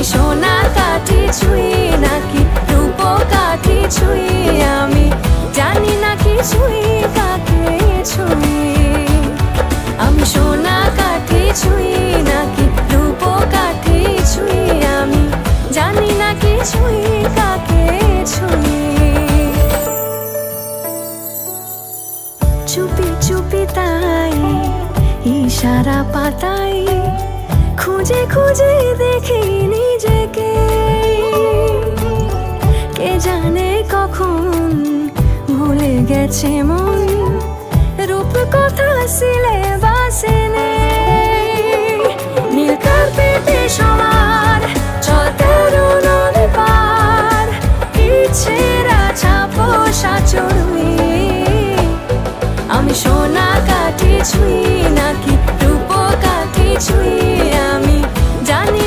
আমি সোনা কাঠি ছুঁই নাকি রূপ কাঠি ছুঁই, আমি জানি না কিছুই কাকে ছুঁই। আমি সোনা কাঠি ছুঁই নাকি রূপ কাঠি ছুঁই, আমি জানি না কিছুই কাকে ছুঁই। চুপি চুপি তাই ইশারা পাতাই, খুঁজে খুঁজে দেখি নিজেকে। কে জানে কখন ভুলে গেছে মন, রূপ কথা সিলেবাসে নেই। নীল কার্পেটে